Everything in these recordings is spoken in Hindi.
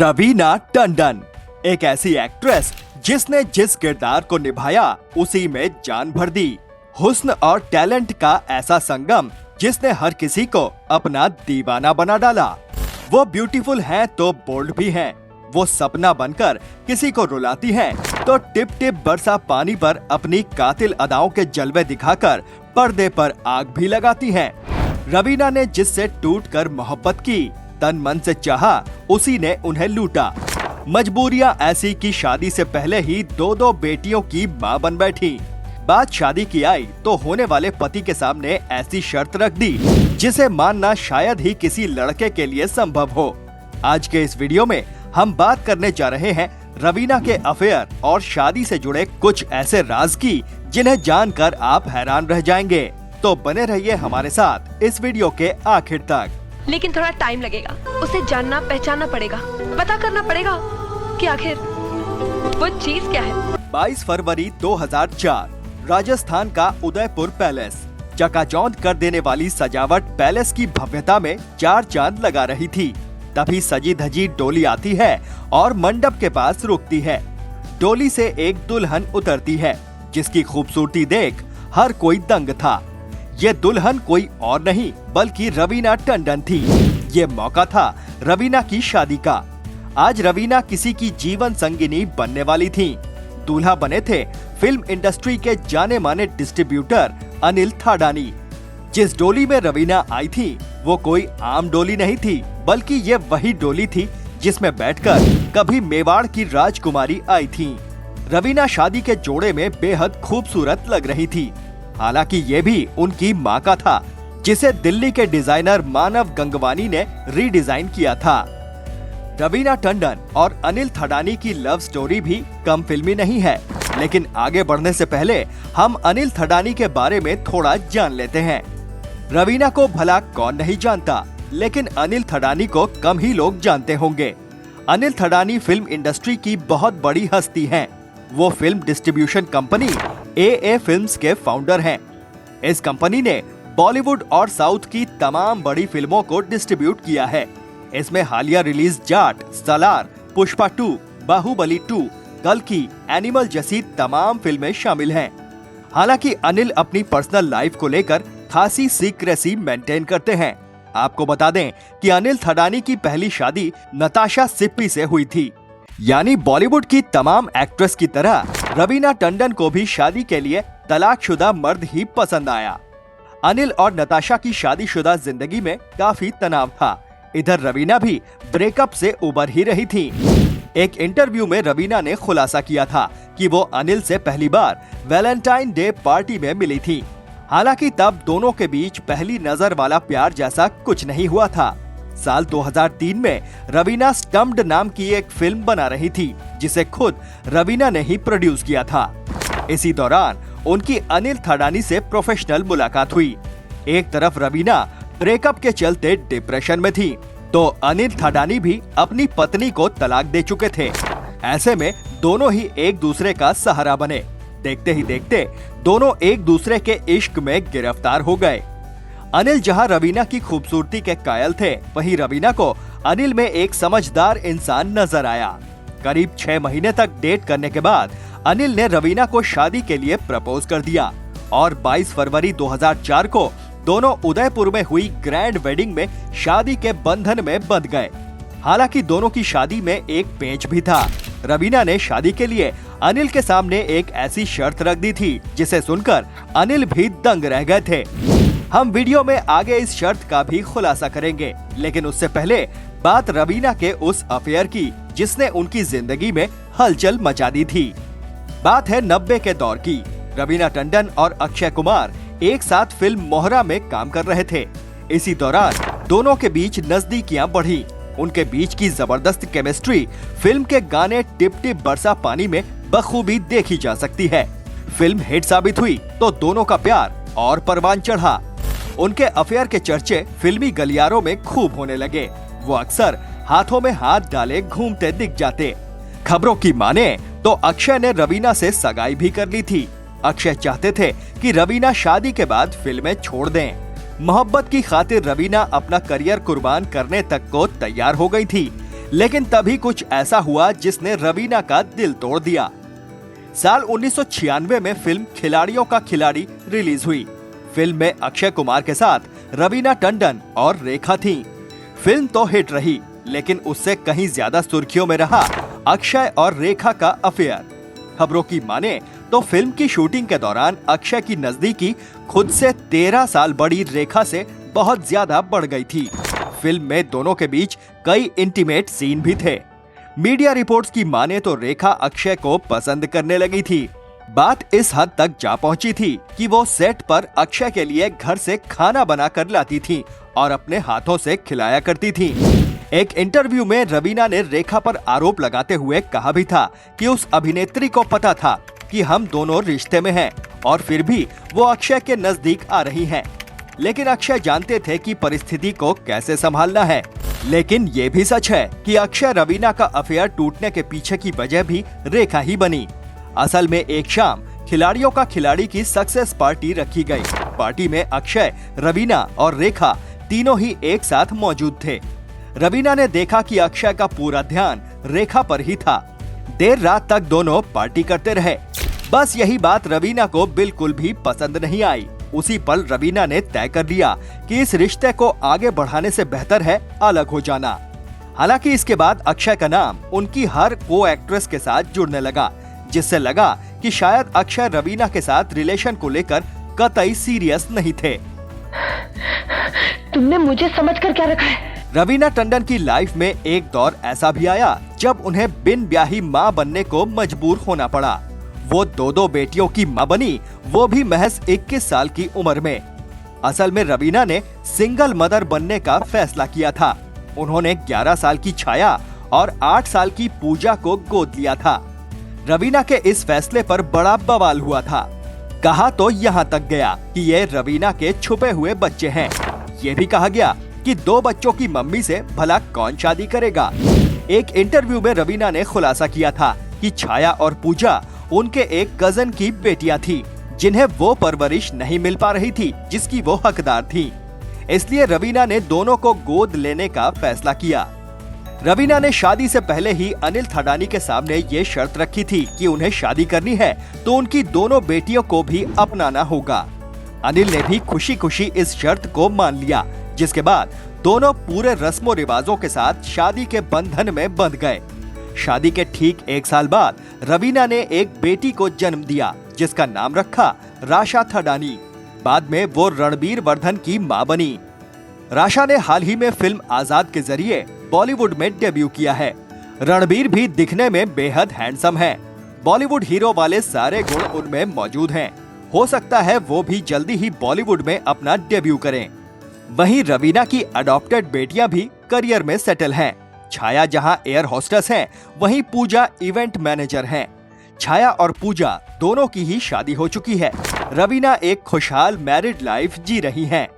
रवीना टंडन एक ऐसी एक्ट्रेस जिसने जिस किरदार को निभाया उसी में जान भर दी। हुस्न और टैलेंट का ऐसा संगम जिसने हर किसी को अपना दीवाना बना डाला। वो ब्यूटीफुल हैं तो बोल्ड भी हैं। वो सपना बनकर किसी को रुलाती हैं तो टिप टिप बरसा पानी पर अपनी कातिल अदाओं के जलवे दिखाकर पर्दे पर आग भी लगाती हैं। रवीना ने जिससे टूटकर मोहब्बत की, तन मन से चाहा, उसी ने उन्हें लूटा। मजबूरियां ऐसी कि शादी से पहले ही दो बेटियों की मां बन बैठी। बात शादी की आई तो होने वाले पति के सामने ऐसी शर्त रख दी जिसे मानना शायद ही किसी लड़के के लिए संभव हो। आज के इस वीडियो में हम बात करने जा रहे हैं रवीना के अफेयर और शादी से जुड़े कुछ ऐसे राज की जिन्हें जानकर आप हैरान रह जाएंगे। तो बने रहिए हमारे साथ इस वीडियो के आखिर तक। लेकिन थोड़ा टाइम लगेगा, उसे जानना पहचानना पड़ेगा, पता करना पड़ेगा कि आखिर वो चीज क्या है। 22 फरवरी 2004 राजस्थान का उदयपुर पैलेस। चकाचौंध कर देने वाली सजावट पैलेस की भव्यता में चार चांद लगा रही थी। तभी सजी धजी डोली आती है और मंडप के पास रुकती है। डोली से एक दुल्हन उतरती है जिसकी खूबसूरती देख हर कोई दंग था। ये दुल्हन कोई और नहीं बल्कि रवीना टंडन थी। ये मौका था रवीना की शादी का। आज रवीना किसी की जीवन संगिनी बनने वाली थी। दूल्हा बने थे फिल्म इंडस्ट्री के जाने माने डिस्ट्रीब्यूटर अनिल थाडानी। जिस डोली में रवीना आई थी वो कोई आम डोली नहीं थी बल्कि ये वही डोली थी जिसमें बैठकर कभी मेवाड़ की राजकुमारी आई थी। रवीना शादी के जोड़े में बेहद खूबसूरत लग रही थी। हालांकि ये भी उनकी मां का था जिसे दिल्ली के डिजाइनर मानव गंगवानी ने रीडिजाइन किया था। रवीना टंडन और अनिल थडानी की लव स्टोरी भी कम फिल्मी नहीं है। लेकिन आगे बढ़ने से पहले हम अनिल थडानी के बारे में थोड़ा जान लेते हैं। रवीना को भला कौन नहीं जानता, लेकिन अनिल थडानी को कम ही लोग जानते होंगे। अनिल थडानी फिल्म इंडस्ट्री की बहुत बड़ी हस्ती हैं। वो film distribution company AA films के फाउंडर हैं। इस कंपनी ने बॉलीवुड और साउथ की तमाम बड़ी फिल्मों को डिस्ट्रीब्यूट किया है। इसमें हालिया रिलीज जाट, सलार, पुष्पा 2, बाहुबली 2, कल्कि, एनिमल जैसी तमाम फिल्में शामिल हैं। हालांकि अनिल अपनी पर्सनल लाइफ को लेकर खासी सीक्रेसी मेंटेन करते हैं। आपको बता दें कि अनिल थडानी की पहली शादी नताशा सिप्पी से हुई थी। यानी बॉलीवुड की तमाम एक्ट्रेस की तरह रवीना टंडन को भी शादी के लिए तलाकशुदा मर्द ही पसंद आया। अनिल और नताशा की शादीशुदा जिंदगी में काफी तनाव था। इधर रवीना भी ब्रेकअप से उबर ही रही थी। एक इंटरव्यू में रवीना ने खुलासा किया था कि वो अनिल से पहली बार वैलेंटाइन डे पार्टी में मिली थी। हालांकि तब दोनों के बीच पहली नजर वाला प्यार जैसा कुछ नहीं हुआ था। साल 2003 में रवीना स्टम्प्ड नाम की एक फिल्म बना रही थी जिसे खुद रवीना ने ही प्रोड्यूस किया था। इसी दौरान उनकी अनिल थडानी से प्रोफेशनल मुलाकात हुई। एक तरफ रवीना ब्रेकअप के चलते डिप्रेशन में थी तो अनिल थडानी भी अपनी पत्नी को तलाक दे चुके थे। ऐसे में दोनों ही एक दूसरे का सहारा बने। देखते ही देखते दोनों एक दूसरे के इश्क में गिरफ्तार हो गए। अनिल जहां रवीना की खूबसूरती के कायल थे, वहीं रवीना को अनिल में एक समझदार इंसान नजर आया। करीब 6 महीने तक डेट करने के बाद अनिल ने रवीना को शादी के लिए प्रपोज कर दिया और 22 फरवरी 2004 को दोनों उदयपुर में हुई ग्रैंड वेडिंग में शादी के बंधन में बंध गए। हालांकि दोनों की शादी में एक पेंच भी था। रवीना ने शादी के लिए अनिल के सामने एक ऐसी शर्त रख दी थी जिसे सुनकर अनिल भी दंग रह गए थे। हम वीडियो में आगे इस शर्त का भी खुलासा करेंगे, लेकिन उससे पहले बात रवीना के उस अफेयर की जिसने उनकी जिंदगी में हलचल मचा दी थी। बात है 90 के दौर की। रवीना टंडन और अक्षय कुमार एक साथ फिल्म मोहरा में काम कर रहे थे। इसी दौरान दोनों के बीच नजदीकियां बढ़ी। उनके बीच की जबरदस्त केमिस्ट्री फिल्म के गाने टिप टिप बरसा पानी में बखूबी देखी जा सकती है। फिल्म हिट साबित हुई तो दोनों का प्यार और परवान चढ़ा। उनके अफेयर के चर्चे फिल्मी गलियारों में खूब होने लगे। वो अक्सर हाथों में हाथ डाले घूमते दिख जाते। खबरों की माने तो अक्षय ने रवीना से सगाई भी कर ली थी। अक्षय चाहते थे कि रवीना शादी के बाद फिल्में छोड़ दें। मोहब्बत की खातिर रवीना अपना करियर कुर्बान करने तक को तैयार हो गई थी। लेकिन तभी कुछ ऐसा हुआ जिसने रवीना का दिल तोड़ दिया। साल 1996 में फिल्म खिलाड़ियों का खिलाड़ी रिलीज हुई। फिल्म में अक्षय कुमार के साथ रवीना टंडन और रेखा थीं। फिल्म तो हिट रही, लेकिन उससे कहीं ज्यादा सुर्खियों में रहा अक्षय और रेखा का अफेयर। खबरों की माने तो फिल्म की शूटिंग के दौरान अक्षय की नजदीकी खुद से 13 साल बड़ी रेखा से बहुत ज्यादा बढ़ गई थी। फिल्म में दोनों के बीच कई इंटीमेट सीन भी थे। मीडिया रिपोर्ट्स की माने तो रेखा अक्षय को पसंद करने लगी थी। बात इस हद तक जा पहुंची थी कि वो सेट पर अक्षय के लिए घर से खाना बना कर लाती थी और अपने हाथों से खिलाया करती थी। एक इंटरव्यू में रवीना ने रेखा पर आरोप लगाते हुए कहा भी था कि उस अभिनेत्री को पता था कि हम दोनों रिश्ते में हैं और फिर भी वो अक्षय के नजदीक आ रही हैं। लेकिन अक्षय जानते थे कि परिस्थिति को कैसे संभालना है। लेकिन ये भी सच है कि अक्षय रवीना का अफेयर टूटने के पीछे की वजह भी रेखा ही बनी। असल में एक शाम खिलाड़ियों का खिलाड़ी की सक्सेस पार्टी रखी गई। पार्टी में अक्षय, रवीना और रेखा तीनों ही एक साथ मौजूद थे। रवीना ने देखा कि अक्षय का पूरा ध्यान रेखा पर ही था। देर रात तक दोनों पार्टी करते रहे। बस यही बात रवीना को बिल्कुल भी पसंद नहीं आई। उसी पल रवीना ने तय कर लिया कि इस रिश्ते को आगे बढ़ाने से बेहतर है अलग हो जाना। हालांकि इसके बाद अक्षय का नाम उनकी हर को एक्ट्रेस के साथ जुड़ने लगा, जिससे लगा कि शायद अक्षय रवीना के साथ रिलेशन को लेकर कतई सीरियस नहीं थे। तुमने मुझे समझकर क्या रखा है? रवीना टंडन की लाइफ में एक दौर ऐसा भी आया जब उन्हें बिन ब्याही मां बनने को मजबूर होना पड़ा। वो दो बेटियों की मां बनी, वो भी महज 21 साल की उम्र में। असल में रवीना ने सिंगल मदर बनने का फैसला किया था। उन्होंने 11 साल की छाया और 8 साल की पूजा को गोद लिया था। रवीना के इस फैसले पर बड़ा बवाल हुआ था। कहा तो यहाँ तक गया कि ये रवीना के छुपे हुए बच्चे हैं। ये भी कहा गया कि 2 बच्चों की मम्मी से भला कौन शादी करेगा। एक इंटरव्यू में रवीना ने खुलासा किया था कि छाया और पूजा उनके एक कजन की बेटियां थी, जिन्हें वो परवरिश नहीं मिल पा रही थी जिसकी वो हकदार थी। इसलिए रवीना ने दोनों को गोद लेने का फैसला किया। रवीना ने शादी से पहले ही अनिल थडानी के सामने ये शर्त रखी थी कि उन्हें शादी करनी है तो उनकी दोनों बेटियों को भी अपनाना होगा। अनिल ने भी खुशी खुशी इस शर्त को मान लिया, जिसके बाद दोनों पूरे रस्मों रिवाजों के साथ शादी के बंधन में बंध गए। शादी के ठीक 1 साल बाद रवीना ने एक बेटी को जन्म दिया, जिसका नाम रखा राशा थडानी। बाद में वो रणबीर वर्धन की मां बनी। राशा ने हाल ही में फिल्म आजाद के जरिए बॉलीवुड में डेब्यू किया है। रणबीर भी दिखने में बेहद हैंडसम है। बॉलीवुड हीरो वाले सारे गुण उनमें मौजूद हैं। हो सकता है वो भी जल्दी ही बॉलीवुड में अपना डेब्यू करें। वहीं रवीना की अडॉप्टेड बेटियां भी करियर में सेटल हैं। छाया जहां एयर होस्टेस हैं, वहीं पूजा इवेंट मैनेजर हैं। छाया और पूजा दोनों की ही शादी हो चुकी है। रवीना एक खुशहाल मैरिड लाइफ जी रही हैं।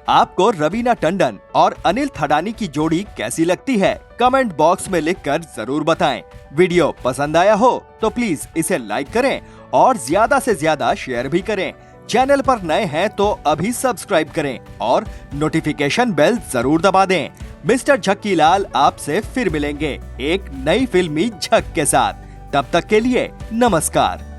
आपको रवीना टंडन और अनिल थडानी की जोड़ी कैसी लगती है? कमेंट बॉक्स में लिखकर जरूर बताएं। वीडियो पसंद आया हो तो प्लीज इसे लाइक करें और ज्यादा से ज्यादा शेयर भी करें। चैनल पर नए हैं तो अभी सब्सक्राइब करें और नोटिफिकेशन बेल जरूर दबा दें। मिस्टर झक्की लाल आपसे फिर मिलेंगे एक नई फिल्मी झक के साथ। तब तक के लिए नमस्कार।